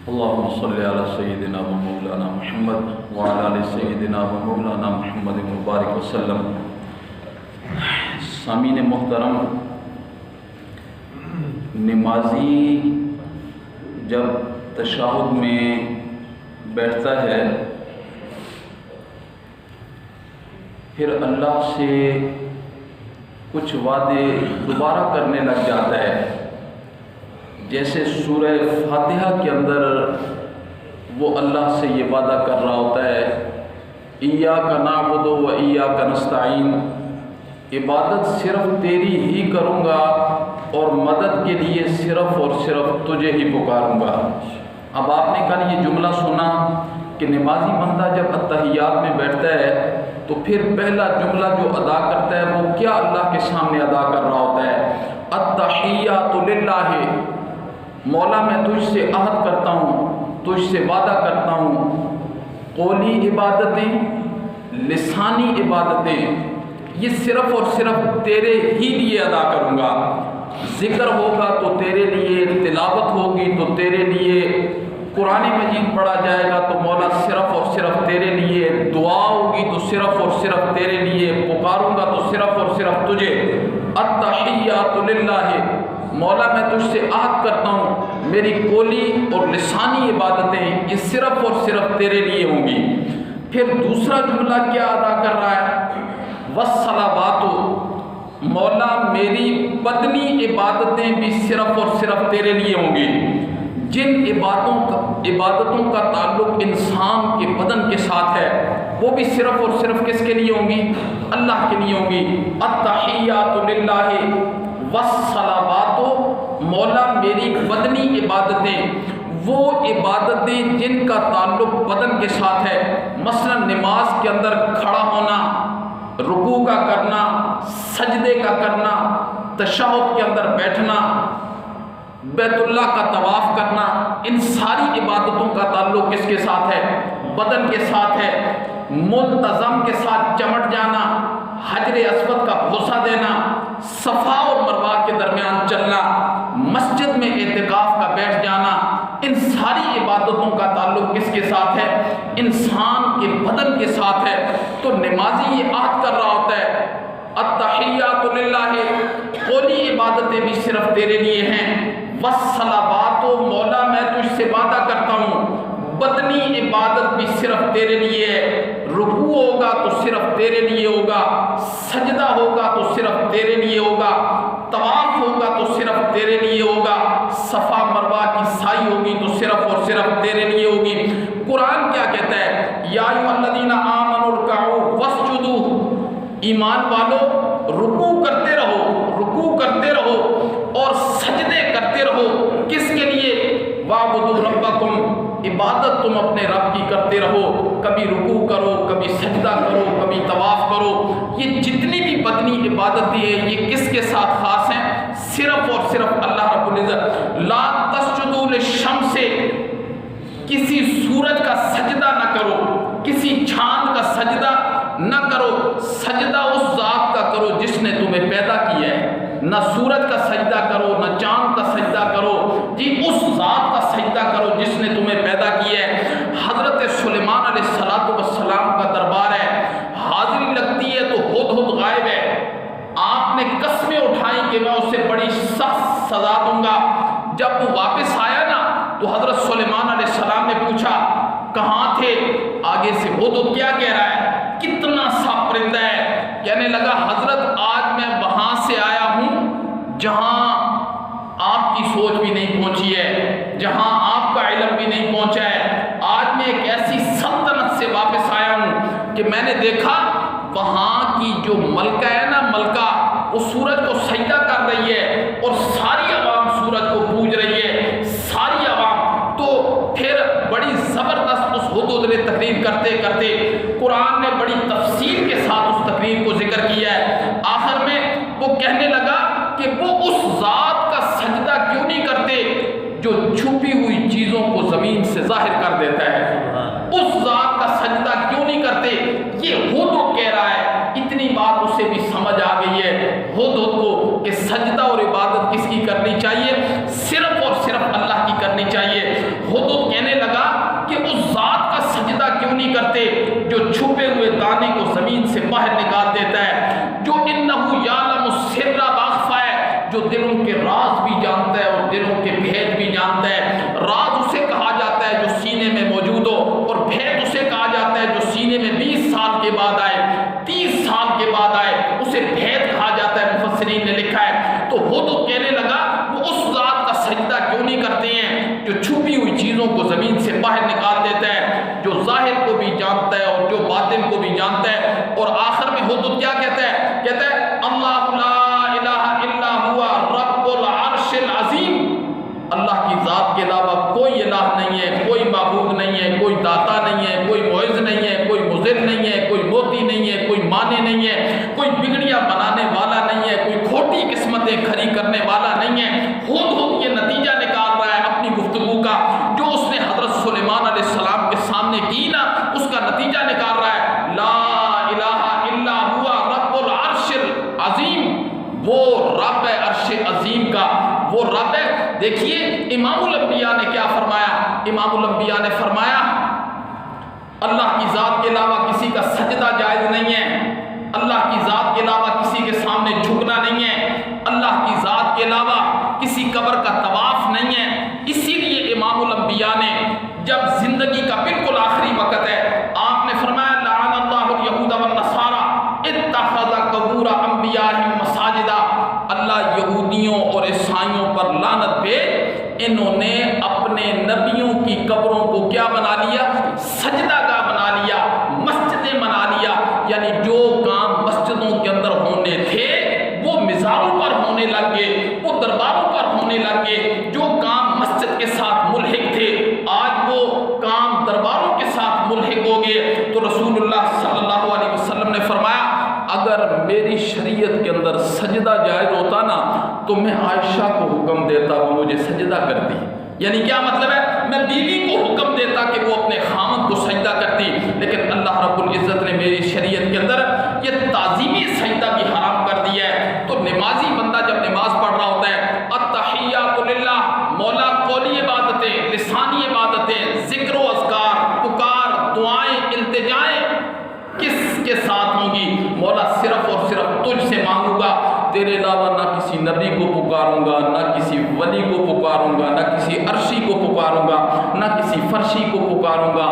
اللهم صل على سيدنا و مولانا محمد وعلى آل سيدنا و مولانا محمد مبارک وسلم۔ سامعین محترم، نمازی جب تشہد میں بیٹھتا ہے پھر اللہ سے کچھ وعدے دوبارہ کرنے لگ جاتا ہے، جیسے سورہ فاتحہ کے اندر وہ اللہ سے یہ وعدہ کر رہا ہوتا ہے ایاک نعبد و ایاک نستعین، عبادت صرف تیری ہی کروں گا اور مدد کے لیے صرف اور صرف تجھے ہی پکاروں گا۔ اب آپ نے کل یہ جملہ سنا کہ نمازی بندہ جب اتحیات میں بیٹھتا ہے تو پھر پہلا جملہ جو ادا کرتا ہے وہ کیا اللہ کے سامنے ادا کر رہا ہوتا ہے؟ التحیات للہ، مولا میں تجھ سے عہد کرتا ہوں، تجھ سے وعدہ کرتا ہوں، قولی عبادتیں، لسانی عبادتیں، یہ صرف اور صرف تیرے ہی لیے ادا کروں گا۔ ذکر ہوگا تو تیرے لیے، تلاوت ہوگی تو تیرے لیے، قرآن مجید پڑھا جائے گا تو مولا صرف اور صرف تیرے لیے، دعا ہوگی تو صرف اور صرف تیرے لیے، پکاروں گا تو صرف اور صرف تجھے۔ التحیات للہ، مولا میں تجھ سے عہد کرتا ہوں میری قولی اور لسانی عبادتیں یہ صرف اور صرف تیرے لیے ہوں گی۔ پھر دوسرا جملہ کیا ادا کر رہا ہے؟ والصلوات، مولا میری بدنی عبادتیں بھی صرف اور صرف تیرے لیے ہوں گی۔ جن عبادتوں کا تعلق انسان کے بدن کے ساتھ ہے وہ بھی صرف اور صرف کس کے لیے ہوں گی؟ اللہ کے لیے ہوں گی۔ التحیات للہ والصلوات، مولا میری بدنی عبادتیں، وہ عبادتیں جن کا تعلق بدن کے ساتھ ہے، مثلا نماز کے اندر کھڑا ہونا، رکوع کا کرنا، سجدے کا کرنا، تشہد کے اندر بیٹھنا، بیت اللہ کا طواف کرنا، ان ساری عبادتوں کا تعلق کس کے ساتھ ہے؟ بدن کے ساتھ ہے۔ ملتزم کے ساتھ چمٹ جانا، حجر اسود کا بوسہ دینا، صفا اور مروہ کے درمیان چلنا، مسجد میں اعتکاف کا بیٹھ جانا، ان ساری عبادتوں کا تعلق کس کے ساتھ ہے؟ انسان کے بدن کے ساتھ ہے۔ تو نمازی یہ عہد کر رہا ہوتا ہے التحیات للہ، قولی عبادتیں بھی صرف تیرے لیے ہیں، والصلوات، مولا میں تجھ سے وعدہ کرتا ہوں بدنی عبادت بھی صرف تیرے لیے ہے، رکوع ہوگا تو صرف تیرے لیے ہوگا، سجدہ ہوگا تو صرف تیرے لیے ہوگا، طواف ہوگا تو صرف تیرے لیے ہوگا، صفا مروہ کی سعی ہوگی تو صرف اور صرف تیرے لیے ہوگی۔ قرآن کیا کہتا ہے؟ یا ایھا الذین آمنوا ارکعوا واسجدوا، ایمان والو رکوع کرتے رہو، رکوع کرتے رہو اور سجدے کرتے رہو، کس کے لیے؟ وَاعْبُدُوا رَبَّكُمْ، عبادت تم اپنے رب کی کرتے رہو، کبھی رکوع کرو، کبھی سجدہ کرو، کبھی طواف کرو۔ یہ جتنی بھی بدنی عبادتیں ہیں یہ کس کے ساتھ خاص ہیں؟ صرف اور صرف اللہ رب العزت۔ لا تسجدوا للشمس، کسی سورج کا سجدہ نہ کرو، کسی چاند کا سجدہ نہ کرو، سجدہ اس ذات کا کرو جس نے تمہیں پیدا کیا ہے۔ نہ سورج کا سجدہ کرو، نہ چاند کا سجدہ کرو، جی اس ذات کا سجدہ کرو جس نے تمہیں پیدا کیا ہے۔ حضرت سلیمان علیہ السلام کا دربار ہے، حاضری لگتی ہے تو ہدہد غائب ہے، آپ نے قسمیں اٹھائیں کہ میں اسے بڑی سخت سزا دوں گا۔ جب وہ واپس آیا نا تو حضرت سلیمان علیہ السلام نے پوچھا کہاں تھے؟ آگے سے ہدہد کیا کہہ رہا ہے؟ کتنا سا پرندہ ہے، کہنے لگا حضرت آج میں وہاں سے آیا ہوں جہاں آپ کی سوچ بھی نہیں پہنچی ہے، جہاں آپ کا علم بھی نہیں پہنچا ہے۔ آج میں ایک ایسی سلطنت سے واپس آیا ہوں کہ میں نے دیکھا وہاں کی جو ملکہ ہے نا، ملکہ، وہ سورج کو سجدہ کر رہی ہے اور ساری عوام سورج کو پوج رہی ہے، ساری عوام۔ تو پھر بڑی زبردست اس ہدہد نے تقریر کرتے کرتے قرآن نے بڑی تفصیل کے ساتھ اس تقریر کو ذکر کیا ہے۔ آخر میں وہ کہنے لگا کہ وہ اس ذات کا سجدہ کیوں نہیں کرتے جو چھپی ہوئی چیزوں کو زمین سے ظاہر کر دیتا ہے، اس ذات کا سجدہ کیوں نہیں کرتے؟ یہ ہدہد کہہ رہا ہے۔ اتنی بات اسے بھی سمجھ آ گئی ہے ہدہد کو کہ سجدہ اور عبادت کس کی کرنی چاہیے؟ صرف اور صرف اللہ کی کرنی چاہیے۔ ہدہد کہنے جو دلوں کے راز بھی جانتا ہے اور دلوں کے بھید بھی جانتا ہے۔ راز اسے کہا جاتا ہے جو سینے میں موجود ہو، اور بھید اسے کہا جاتا ہے جو سینے میں 20 سال کے بعد آئے، 30 سال کے بعد آئے، اسے بھید کہا جاتا ہے۔ مفسرین نے لکھا ہے تو ہدہد کہنے لگا وہ اس ذات کا سجدہ کیوں نہیں کرتے ہیں جو چھپی ہوئی چیزوں کو زمین سے باہر نکال دیتا ہے، جو ظاہر کو بھی جانتا ہے اور جو باطن کو بھی جانتا ہے۔ اور آخر میں ہدہد کیا کہتا ہے؟ کہتا ہے اللہ لا الہ الا ہوا رب العرش العظیم، اللہ کی ذات کے علاوہ کوئی الہ نہیں ہے، کوئی معبود نہیں ہے، کوئی داتا نہیں ہے، کوئی معز نہیں ہے، کوئی مضل نہیں ہے، کوئی موتی نہیں ہے، کوئی مانے نہیں ہے، کوئی بگڑیاں بنانے والا نہیں ہے، کوئی کھوٹی قسمتیں کھڑی کرنے والا نہیں ہے۔ ہدہد یہ نتیجہ نکال رہا ہے اپنی گفتگو کا، جو اس نے حضرت سلیمان علیہ السلام کے سامنے کی نا، اس کا نتیجہ نکال رہا ہے لا الہ الا ہوا رب العرش العظیم، وہ رب ہے عرش عظیم کا، وہ رب ہے۔ دیکھیے امام الانبیاء نے کیا فرمایا؟ امام الانبیاء نے فرمایا اللہ کی ذات کے علاوہ کسی کا سجدہ جائز نہیں ہے، اللہ کی ذات کے علاوہ کسی کے سامنے جھکنا نہیں ہے، اللہ کی ذات کے علاوہ کسی قبر کا طواف نہیں ہے۔ اسی لیے امام الانبیاء نے جب زندگی کا بالکل آخری وقت ہے، آپ نے فرمایا لعن اللہ الیہود والنصارى اتخذ قبور انبیائہم مساجدا، اللہ یہودیوں اور عیسائیوں پر لعنت بھیج، انہوں نے اپنے نبیوں کی قبروں کو کیا بنا لیا؟ سجدہ گاہ بنا لیا، مسجدیں بنا لیا۔ یعنی جو کام مسجدوں کے اندر ہونے تھے وہ مزاروں پر ہونے لگ گئے، وہ درباروں پر ہونے لگ گئے۔ جو کام مسجد کے ساتھ ملحق تھے آج وہ کام درباروں کے ساتھ ملحق ہو گئے۔ تو رسول اللہ صلی اللہ علیہ وسلم نے فرمایا اگر میری شریعت کے اندر سجدہ جائز ہوتا نا تو میں عائشہ کو حکم دیتا وہ مجھے سجدہ کرتی۔ یعنی کیا مطلب ہے؟ میں بیوی کو حکم دیتا کہ وہ اپنے خامد کو سجدہ کرتی، لیکن اللہ رب العزت نے میری شریعت کے اندر یہ تعظیمی سجدہ بھی حرام کر دیا ہے۔ تو نمازی بندہ جب نماز پڑھ رہا ہوتا ہے التحیات للہ، مولا قولی عبادتیں، لسانی عبادتیں، ذکر و اذکار، پکار، دعائیں، التجائیں کس کے ساتھ ہوں گی؟ مولا صرف اور صرف تجھ سے مانگوں گا، تیرے علاوہ نہ کسی نبی کو پکاروں گا، نہ کسی ولی کو پکاروں گا، نہ کسی عرشی کو پکاروں گا، نہ کسی فرشی کو پکاروں گا،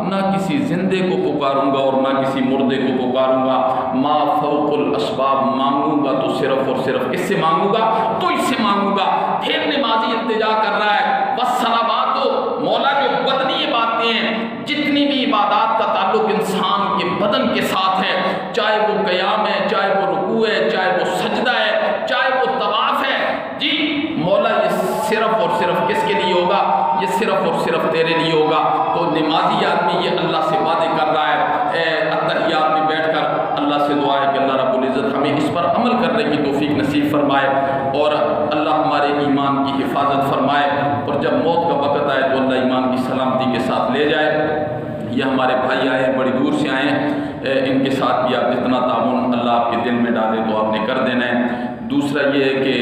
نہ کسی زندے کو پکاروں گا اور نہ کسی مردے کو پکاروں گا۔ ما فوق الاسباب، مانگوں گا تو صرف اور صرف کس سے مانگوں گا؟ تجھ سے مانگوں گا۔ پھر نمازی التجا کر رہا ہے والصلوات، مولا جو بدنی باتیں ہیں، جتنی بھی عبادات کا تعلق انسان کے بدن کے ساتھ ہے، چاہے وہ قیام ہے، چاہے وہ رکوع ہے، چاہے وہ سجدہ ہے، چاہے وہ طواف ہے، جی مولا یہ صرف اور صرف کس کے لیے ہوگا؟ یہ صرف اور صرف تیرے لیے ہوگا۔ تو نمازی آدمی یہ اللہ سے وعدے کر رہا ہے، اتحیات میں بیٹھ کر اللہ سے دعا ہے کہ اللہ رب العزت ہمیں اس پر عمل کرنے کی توفیق نصیب فرمائے اور اللہ ہمارے ایمان کی حفاظت فرمائے، اور جب موت کا وقت آئے تو اللہ ایمان کی سلامتی کے ساتھ لے جائے۔ یہ ہمارے بھائی آئے ہیں، بڑی دور سے آئے ہیں، ان کے ساتھ بھی آپ جتنا تعاون اللہ آپ کے دل میں ڈالے تو آپ نے کر دینا ہے۔ دوسرا یہ ہے کہ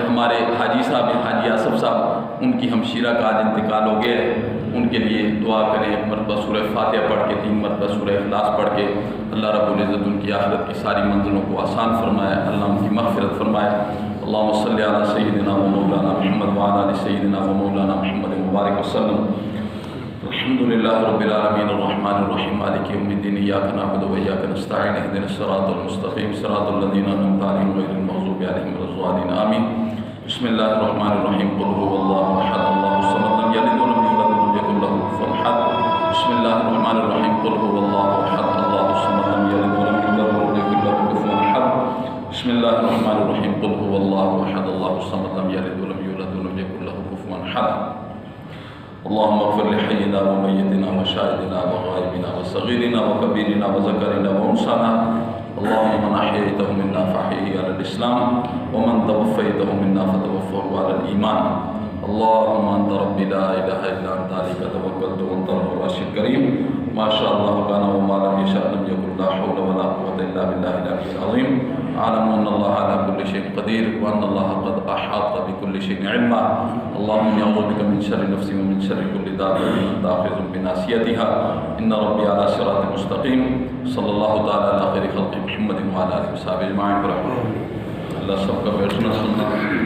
ہمارے حاجی صاحب ہیں، حاجی آصف صاحب، ان کی ہمشیرہ کا آج انتقال ہو گیا ہے، ان کے لیے دعا کریں، ایک مرتبہ سورہ فاتحہ پڑھ کے، 3 مرتبہ سورہ اخلاص پڑھ کے اللہ رب العزت ان کی آخرت کی ساری منزلوں کو آسان فرمائے، اللہ ان کی مغفرت فرمائے۔ اللہم صلی علی سیدنا و مولانا محمد وعلی آل سیدنا و مولانا محمد مبارک وسلم۔ الحمدللہ رب العالمین الرحمن الرحیم مالک یوم الدین ایاک نعبد و ایاک نستعین اہدنا الصراط المستقیم صراط الذین انعمت علیہم غیر المغضوب علیہم ولا الضالین آمین۔ بسم اللہ الرحمن الرحیم قل هو اللہ احد اللہ الصمد لم یلد ولم یولد ولم یکن له کفوا احد۔ بسم اللہ الرحمن الرحیم قل هو اللہ احد اللہ الصمد لم یلد ولم یولد ولم یکن له کفوا احد۔ بسم اللہ الرحمن الرحیم قل هو اللہ احد اللہ الصمد لم یلد ولم یولد ولم یکن له کفوا احد۔ اللهم اغفر لحينا وميتنا وشاهدنا وغائبنا وصغيرنا وكبيرنا وذكرنا وانثانا، اللهم من احييته منا فاحيه على الاسلام ومن توفيته منا فتوفه على الايمان، اللهم انت ربي لا اله الا انت عليك توكلت وانت رب العرش الكريم، ما شاء الله كان وما لم يشاء لم يكن، لا حول ولا قوة الا بالله العلي العظيم۔ اعلم ان الله على كل شيء قدير وان الله قد احاط بكل شيء علما، اللهم اعوذ بك من شر نفسي ومن شر كل دابة انت آخذ بناصيتها، ان ربي على صراط مستقيم، صلى الله تعالى على خير خلق محمد وعلى اله وصحبه اجمعين برحمته۔ اللہ سب کا بیٹھنا سننا